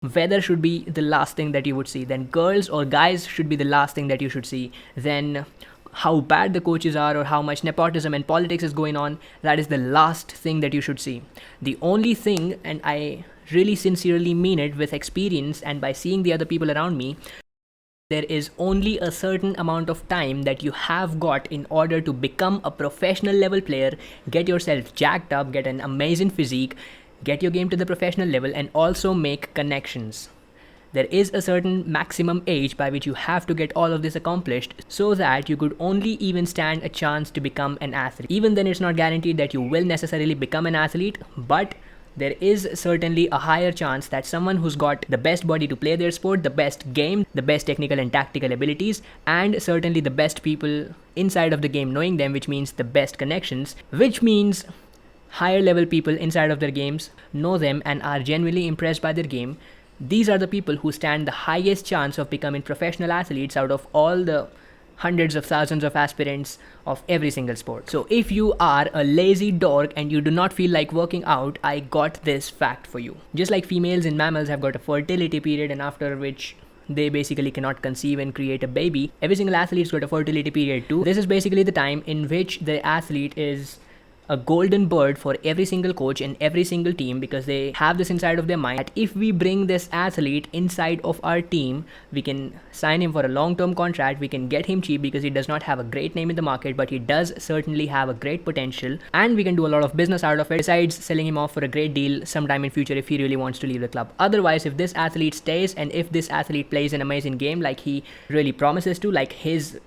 weather should be the last thing that you would see. Then girls or guys should be the last thing that you should see. Then how bad the coaches are or how much nepotism and politics is going on, that is the last thing that you should see. The only thing, and I really sincerely mean it with experience and by seeing the other people around me, there is only a certain amount of time that you have got in order to become a professional level player, get yourself jacked up, get an amazing physique, get your game to the professional level, and also make connections. There is a certain maximum age by which you have to get all of this accomplished so that you could only even stand a chance to become an athlete. Even then, it's not guaranteed that you will necessarily become an athlete, but there is certainly a higher chance that someone who's got the best body to play their sport, the best game, the best technical and tactical abilities, and certainly the best people inside of the game knowing them, which means the best connections, which means higher level people inside of their games know them and are genuinely impressed by their game. These are the people who stand the highest chance of becoming professional athletes out of all the hundreds of thousands of aspirants of every single sport. So if you are a lazy dork and you do not feel like working out, I got this fact for you. Just like females in mammals have got a fertility period, and after which they basically cannot conceive and create a baby, every single athlete's got a fertility period too. This is basically the time in which the athlete is a golden bird for every single coach and every single team, because they have this inside of their mind that if we bring this athlete inside of our team, we can sign him for a long-term contract, we can get him cheap because he does not have a great name in the market, but he does certainly have a great potential, and we can do a lot of business out of it besides selling him off for a great deal sometime in future if he really wants to leave the club. Otherwise, if this athlete stays and if this athlete plays an amazing game like he really promises to, like his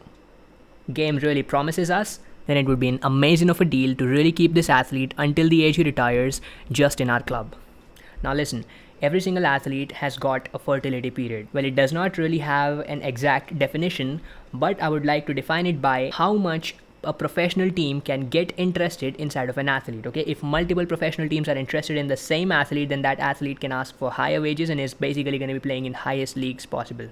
game really promises us, then it would be an amazing of a deal to really keep this athlete until the age he retires just in our club. Now listen, every single athlete has got a fertility period. Well, it does not really have an exact definition, but I would like to define it by how much a professional team can get interested inside of an athlete. Okay, if multiple professional teams are interested in the same athlete, then that athlete can ask for higher wages and is basically going to be playing in highest leagues possible.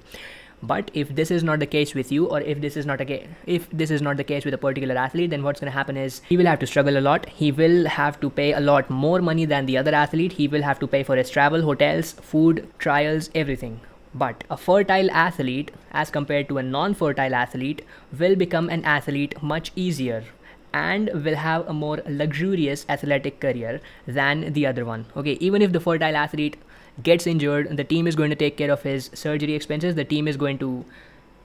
But if this is not the case with you, or if this is not the case with a particular athlete, then what's going to happen is he will have to struggle a lot. He will have to pay a lot more money than the other athlete. He will have to pay for his travel, hotels, food, trials, everything. But a fertile athlete, as compared to a non-fertile athlete, will become an athlete much easier and will have a more luxurious athletic career than the other one. Okay, even if the fertile athlete gets injured, the team is going to take care of his surgery expenses, the team is going to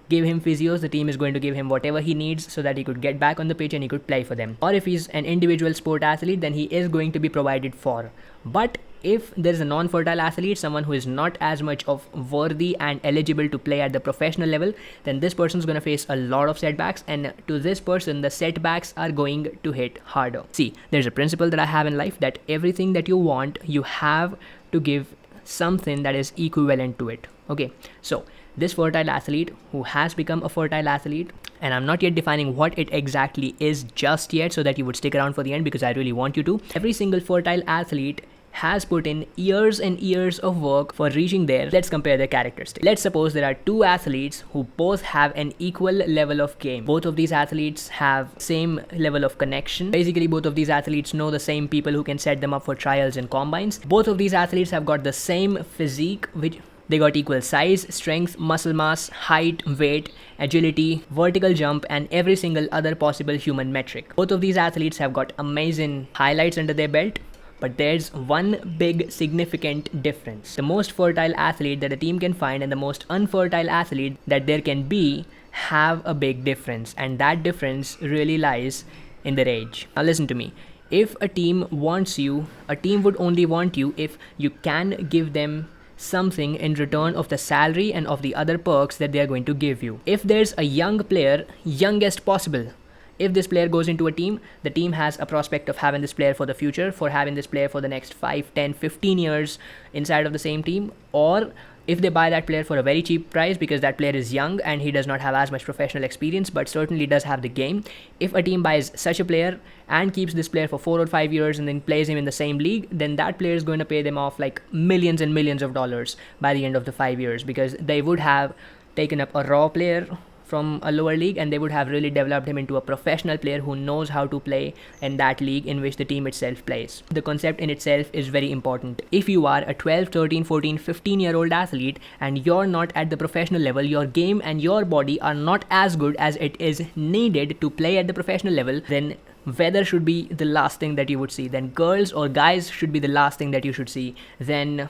give him physios, the team is going to give him whatever he needs so that he could get back on the pitch and he could play for them. Or if he's an individual sport athlete, then he is going to be provided for. But if there is a non-fertile athlete, someone who is not as much of worthy and eligible to play at the professional level, then this person is going to face a lot of setbacks, and to this person the setbacks are going to hit harder. See, there's a principle that I have in life, that everything that you want, you have to give something that is equivalent to it. Okay, so this fertile athlete who has become a fertile athlete, and I'm not yet defining what it exactly is just yet, so that you would stick around for the end because I really want you to. Every single fertile athlete has put in years and years of work for reaching there. Let's compare their characteristics. Let's suppose there are two athletes who both have an equal level of game. Both of these athletes have same level of connection. Basically, both of these athletes know the same people who can set them up for trials and combines. Both of these athletes have got the same physique, which they got equal size, strength, muscle mass, height, weight, agility, vertical jump, and every single other possible human metric. Both of these athletes have got amazing highlights under their belt. But there's one big significant difference. The most fertile athlete that a team can find and the most unfertile athlete that there can be have a big difference. And that difference really lies in their age. Now listen to me. If a team wants you, a team would only want you if you can give them something in return of the salary and of the other perks that they are going to give you. If there's a young player, youngest possible, if this player goes into a team, the team has a prospect of having this player for the future, for having this player for the next 5, 10, 15 years inside of the same team. Or if they buy that player for a very cheap price because that player is young and he does not have as much professional experience but certainly does have the game. If a team buys such a player and keeps this player for 4 or 5 years and then plays him in the same league, then that player is going to pay them off like millions and millions of dollars by the end of the 5 years, because they would have taken up a raw player from a lower league, and they would have really developed him into a professional player who knows how to play in that league in which the team itself plays. The concept in itself is very important. If you are a 12, 13, 14, 15-year-old athlete and you're not at the professional level, your game and your body are not as good as it is needed to play at the professional level, then weather should be the last thing that you would see. Then girls or guys should be the last thing that you should see. Then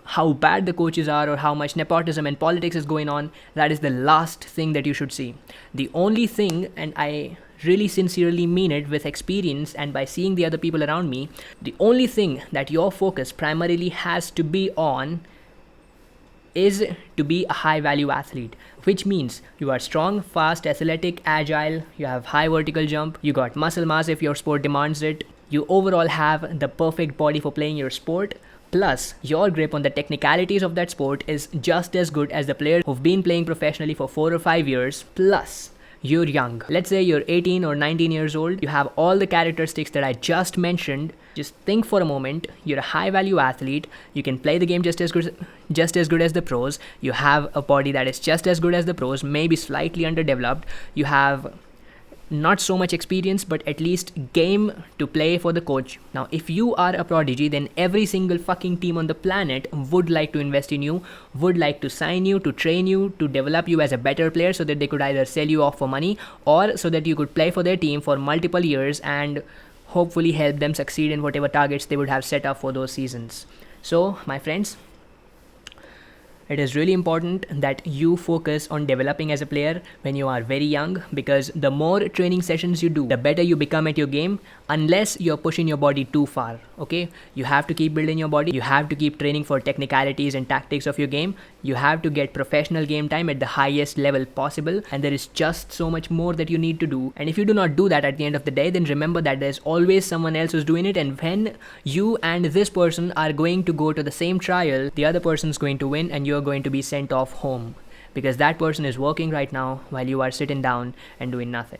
how bad the coaches are or how much nepotism and politics is going on, that is the last thing that you should see. The only thing, and I really sincerely mean it with experience and by seeing the other people around me, the only thing that your focus primarily has to be on is to be a high value athlete, which means you are strong, fast, athletic, agile, you have high vertical jump, you got muscle mass if your sport demands it, you overall have the perfect body for playing your sport. Plus, your grip on the technicalities of that sport is just as good as the players who've been playing professionally for 4 or 5 years. Plus, you're young. Let's say you're 18 or 19 years old. You have all the characteristics that I just mentioned. Just think for a moment. You're a high value athlete. You can play the game just as good as the pros. You have a body that is just as good as the pros, maybe slightly underdeveloped. You have not so much experience, but at least game to play for the coach. Now, if you are a prodigy, then every single fucking team on the planet would like to invest in you, would like to sign you, to train you, to develop you as a better player so that they could either sell you off for money or so that you could play for their team for multiple years and hopefully help them succeed in whatever targets they would have set up for those seasons. So, my friends, it is really important that you focus on developing as a player when you are very young, because the more training sessions you do, the better you become at your game, unless you're pushing your body too far. Okay, you have to keep building your body, you have to keep training for technicalities and tactics of your game, you have to get professional game time at the highest level possible, and there is just so much more that you need to do. And if you do not do that at the end of the day, then remember that there's always someone else who's doing it, and when you and this person are going to go to the same trial, the other person's going to win and you're going to be sent off home, because that person is working right now while you are sitting down and doing nothing.